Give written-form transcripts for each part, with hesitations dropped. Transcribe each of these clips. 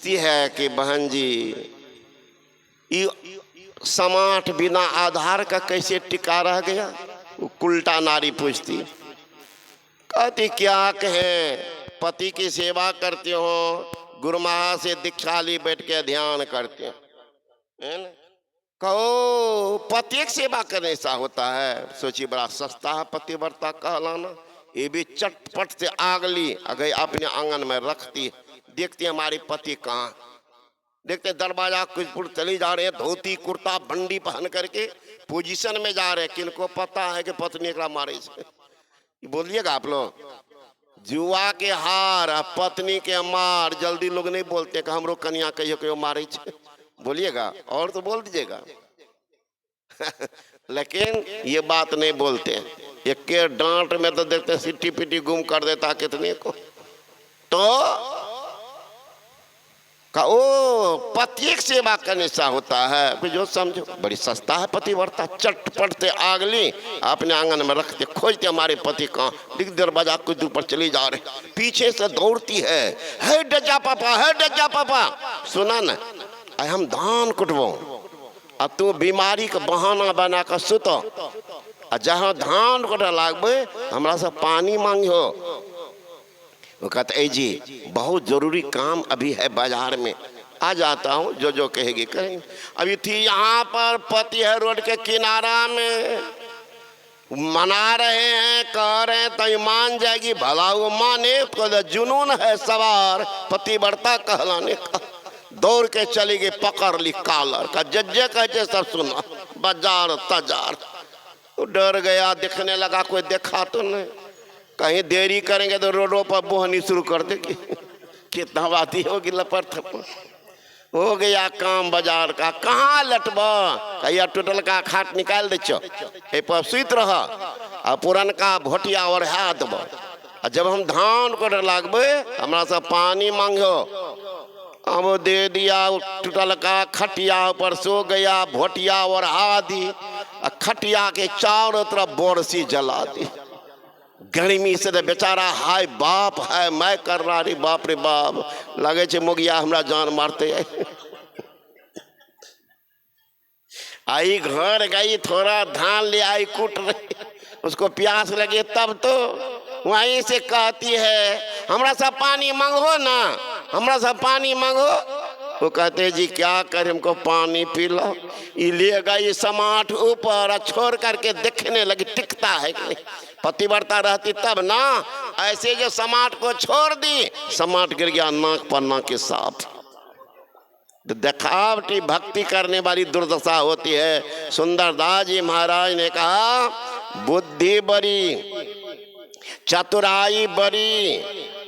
पूछती है कि बहन जी ये समाट बिना आधार का कैसे टिका रह गया। वो उल्टा नारी पूछती, कहती क्या कहें, पति की सेवा करते हो, गुरुमहा से दीक्षा ली बैठ के ध्यान करते हैं ना? कहो पति की सेवा करने सा होता है। सोची बड़ा सस्ता है पतिव्रता कहलाना। ये भी चटपट से आग ली अगर अपने आंगन में रखती, देखती हमारे पति कहाँ, देखते दरवाजा कुछ पुर चली जा रहे हैं, धोती कुर्ता बंडी पहन करके पोजीशन में जा रहे हैं। किनको पता है कि पत्नी का मारे से? बोलिएगा आप लोग, जुआ के हार पत्नी के मार, जल्दी लोग नहीं बोलते कि हमरो कन्या कहियो कहियो मारे छे। बोलिएगा और तो बोल दीजिएगा लेकिन ये बात नहीं बोलते। एक के डांट में तो देखते सिट्टी पिट्टी गुम कर देता कितने को। तो ओ पति की सेवा करने सा होता है, जो समझो बड़ी सस्ता है पतिव्रता। चटपट से आग ली अपने आंगन में रखते, खोजते हमारे पति कहाँ, दिख दरवाजा कुछ दूर पर चली जा रहे, पीछे से दौड़ती है डजा पापा, है डजा पापा, सुना न हम धान कुटबो आ तू बीमारी का बहाना बना कर सुतो, जहाँ धान कुटा लागबे हमरा से पानी मांगियो। वो कहते जी बहुत जरूरी काम अभी है बाजार में, आ जाता हूँ, जो जो कहेगी करेंगे। अभी थी यहाँ पर पति है रोड के किनारा में, मना रहे हैं, कह रहे हैं तो मान जाएगी, भला वो माने तो जुनून है सवार पतिव्रता कहलाने का। दौड़ के चली गई, पकड़ ली कॉलर का, जज्जे कहते सब सुना, बाजार तजार। तो डर गया, देखने लगा कोई देखा तो नहीं, कहीं देरी करेंगे तो रोडों पर बोहनी शुरू कर देगी। कितना बाती होगी लपट थप्पड़ हो गया काम बाजार का। कहाँ लटबा, कहिया टूटल का खाट निकाल दे चो ए पर सुत रहा आ पुरन का भोटिया और हाथ बा। जब हम धान को लागबे हमरा से पानी मांगो, अब दे दिया टूटल का खटिया पर सो गया, भोटिया और हाथी खटिया के चारों तरफ बोरसी जला दी। गर्मी से बेचारा हाय बाप है मैं कर रहा रे बाप रे बाप, लगे छे मुगिया हमरा जान मारते आई। घर गई, थोड़ा धान ले आई, कूट रही, उसको प्यास लगे तब तो वहीं से कहती है हमरा सब पानी मांगो ना, हमरा सब पानी मांगो। वो कहते जी क्या करे, हमको पानी पिला। ये ले गई समाट ऊपर, छोड़ करके देखने लगी टिकता है कि नहीं। पतिव्रता रहती तब ना, ऐसे जो समाट को छोड़ दी, समाट गिर गया नाक पन्ना के साथ। दिखावटी भक्ति करने वाली दुर्दशा होती है। सुंदरदास जी महाराज ने कहा बुद्धि बड़ी चतुराई बड़ी,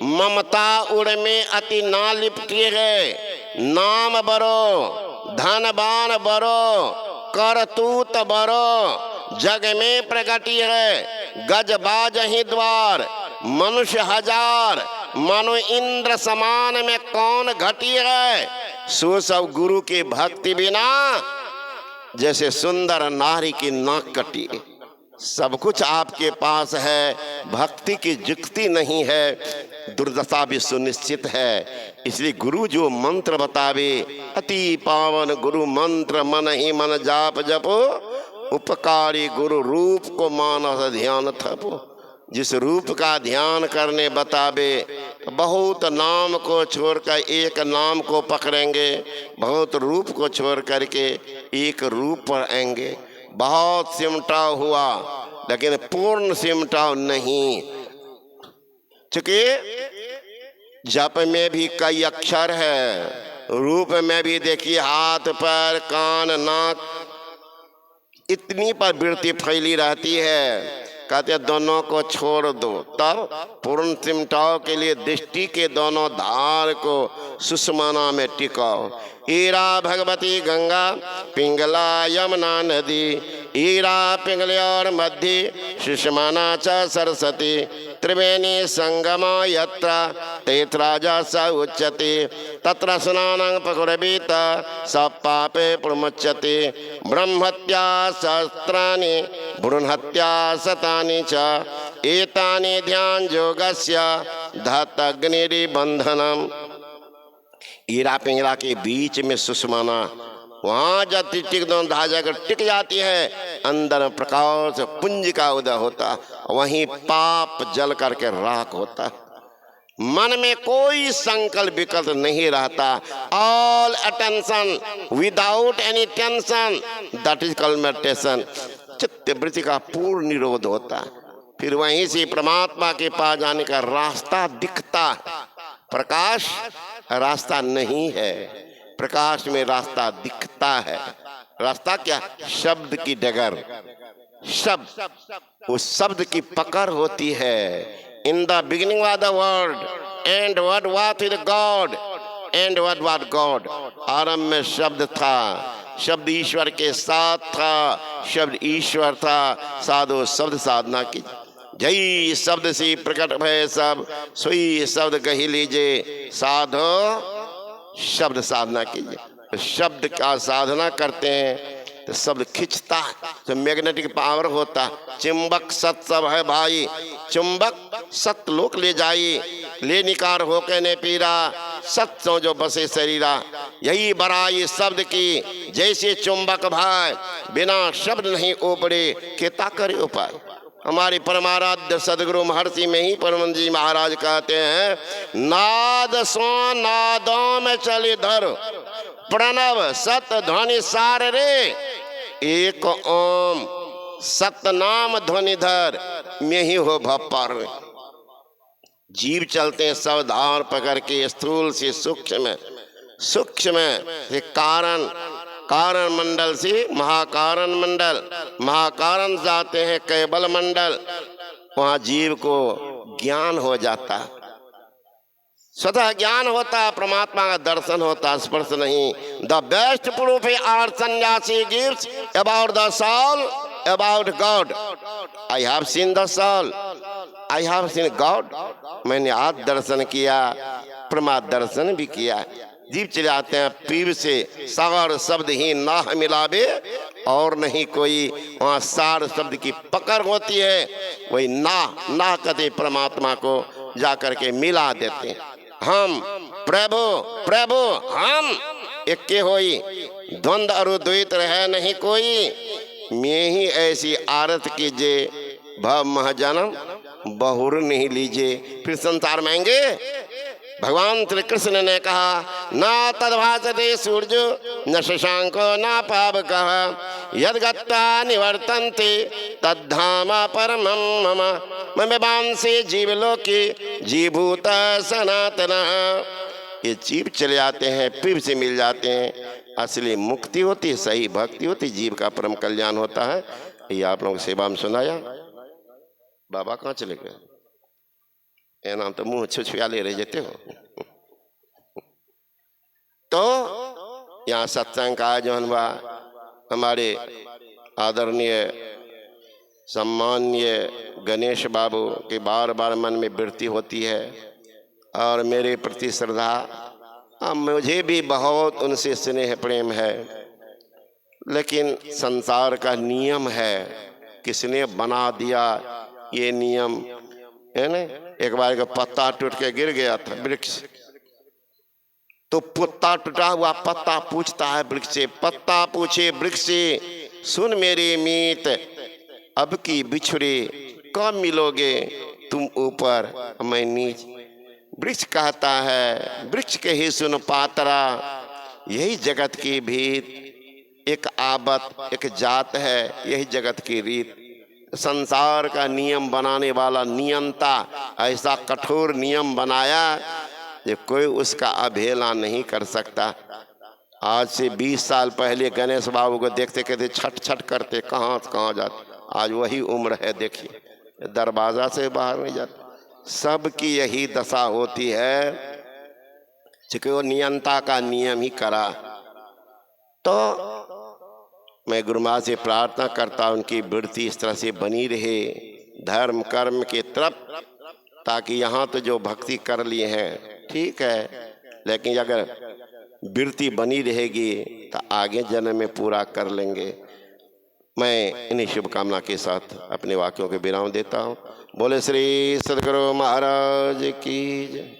ममता उड़ में अति ना लिपटी है। नाम बरो धनवान बरो, करतूत बरो जग में प्रगति है। गजबाज ही द्वार मनुष्य हजार, मनो इंद्र समान में कौन घटी है। सो सब गुरु की भक्ति बिना जैसे सुंदर नारी की नाक कटी। सब कुछ आपके पास है, भक्ति की जुक्ति नहीं है, दुर्दशा भी सुनिश्चित है। इसलिए गुरु जो मंत्र बतावे, अति पावन गुरु मंत्र मन ही मन जाप जपो, उपकारी गुरु रूप को मानस ध्यान थपो। जिस रूप का ध्यान करने बतावे, बहुत नाम को छोड़कर एक नाम को पकड़ेंगे, बहुत रूप को छोड़ करके एक रूप पर आएंगे। बहुत सिमटाव हुआ लेकिन पूर्ण सिमटाव नहीं, चूंकि जप में भी कई अक्षर है, रूप में भी देखिए हाथ पैर कान नाक, इतनी पर वृत्ति फैली रहती है। कहते दोनों को छोड़ दो, तब पूर्ण सिमटाव के लिए दृष्टि के दोनों धार को सुषमना में टिकाओ। ईरा भगवती गंगा पिंगला यमुना नदी, ईरा पिंगले और मध्य सुषमना च सरस्वती, त्रिवेणी संगमा यत्र तीर्थराजा स उच्यते, तत्र स्नानं पकुर्वीत स पापे प्रमुच्यते। ब्रह्महत्या सहस्राणि भ्रूणहत्या शतानि च, एतानि ध्यान योगस्य धतग्निरिबन्धनम्। हीरा पिंगला के बीच में सुषमाना, वहां जब टिक दोनों धाजा कर टिक जाती है, अंदर प्रकाश पुंज का उदय होता, वहीं पाप जल करके राख होता। मन में कोई संकल्प विकल्प नहीं रहता। All attention without any tension, that is called meditation. चित्त वृत्ति का पूर्ण निरोध होता। फिर वहीं से परमात्मा के पास जाने का रास्ता दिखता। प्रकाश रास्ता नहीं है, प्रकाश में रास्ता दिखता है। रास्ता क्या? शब्द की डगर, शब्द, उस शब्द की पकड़ होती है। In the beginning was the word, and what was with God, and what was God। आरंभ में शब्द था, शब्द ईश्वर के साथ था, शब्द ईश्वर था। साधो शब्द साधना की, जय शब्द से प्रकट भय सब, सोई शब्द कही लीजिए। साधो शब्द साधना कीजिए। शब्द का साधना करते हैं तो शब्द खिंचता है, तो मैग्नेटिक पावर होता। चुंबक सत सब है भाई, चुंबक सत लोक ले जाइए, ले निकार हो के ने पीरा, सत सो जो बसे शरीरा। यही बड़ाई शब्द की, जैसे चुंबक भाई बिना शब्द नहीं ओपड़े, केता करे उपाय। हमारे परमाराध्य सदगुरु महर्षि में ही परम जी महाराज कहते हैं, नाद सो नादों में चले धर, प्रणव सत ध्वनि सार रे, एक ओम सतनाम ध्वनिधर में ही हो भपर। जीव चलते हैं सावधान पकड़ के, स्थूल से सूक्ष्म, सूक्ष्म से कारण, कारण मंडल से महाकारण मंडल, महाकारण जाते हैं कैबल मंडल। वहां जीव को ज्ञान हो जाता, स्वतः ज्ञान होता, परमात्मा का दर्शन होता, स्पर्श नहीं। The best proof are sanyasi gives about the soul, about God. I have seen the soul, I have seen God. मैंने आज दर्शन किया, परमात्मा दर्शन भी किया। जीव चले आते हैं पीर से, सार शब्द ही ना मिलावे और नहीं कोई। वहाँ सार शब्द की पकड़ होती है, वही ना कहते परमात्मा को जा करके मिला देते हैं। हम प्रभु प्रभु हम एक के होई, द्वंद और द्वैत रहे नहीं कोई। मैं ही ऐसी आरत कीजिए, भव महजन्म बहुर नहीं लीजिए, फिर संसार मांगे। भगवान श्री कृष्ण ने कहा, ना तद्भासते सूर्य न शशांको न पावकः, यद् गत्वा निवर्तन्ते तद्धाम परमं मम, ममेवांसे जीवलोके जीवभूत सनातनः। ये जीव चले आते हैं, पीर से मिल जाते हैं, असली मुक्ति होती है, सही भक्ति होती, जीव का परम कल्याण होता है। ये आप लोगों की सेवा में सुनाया। बाबा कहाँ चले गए? ये नाम तो मुंह छुछुया ले रहे जाते हो। तो यहाँ सत्संग का आयोजन हुआ। हमारे आदरणीय सम्माननीय गणेश बाबू के बार बार मन में वृत्ति होती है और मेरे प्रति श्रद्धा, मुझे भी बहुत उनसे स्नेह प्रेम है। लेकिन संसार का नियम है, किसने बना दिया ये नियम है ना। एक बार का पत्ता टूट के गिर गया था वृक्ष, तो पत्ता टूटा हुआ पत्ता पूछता है वृक्ष से, पत्ता पूछे वृक्ष से, सुन मेरे मीत अब की बिछड़े कब मिलोगे, तुम ऊपर मैं नीच। वृक्ष कहता है, वृक्ष के ही सुन पातरा, यही जगत की भीत, एक आबत एक जात है, यही जगत की रीत। संसार का नियम बनाने वाला नियंता ऐसा कठोर नियम बनाया कि कोई उसका अवहेलना नहीं कर सकता। आज से 20 साल पहले गणेश बाबू को देखते कहते छट छट करते, कहाँ कहाँ जाते। आज वही उम्र है, देखिए दरवाजा से बाहर नहीं जाते। सबकी यही दशा होती है कि वो नियंता का नियम ही करा। तो मैं गुरु माँ से प्रार्थना करता उनकी वृत्ति इस तरह से बनी रहे धर्म कर्म के तरफ, ताकि यहाँ तो जो भक्ति कर लिए हैं ठीक है, लेकिन अगर वृत्ति बनी रहेगी तो आगे जन्म में पूरा कर लेंगे। मैं इन्हीं शुभकामना के साथ अपने वाक्यों के विराम देता हूँ। बोले श्री सद्गुरु महाराज की जय।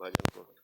भजन को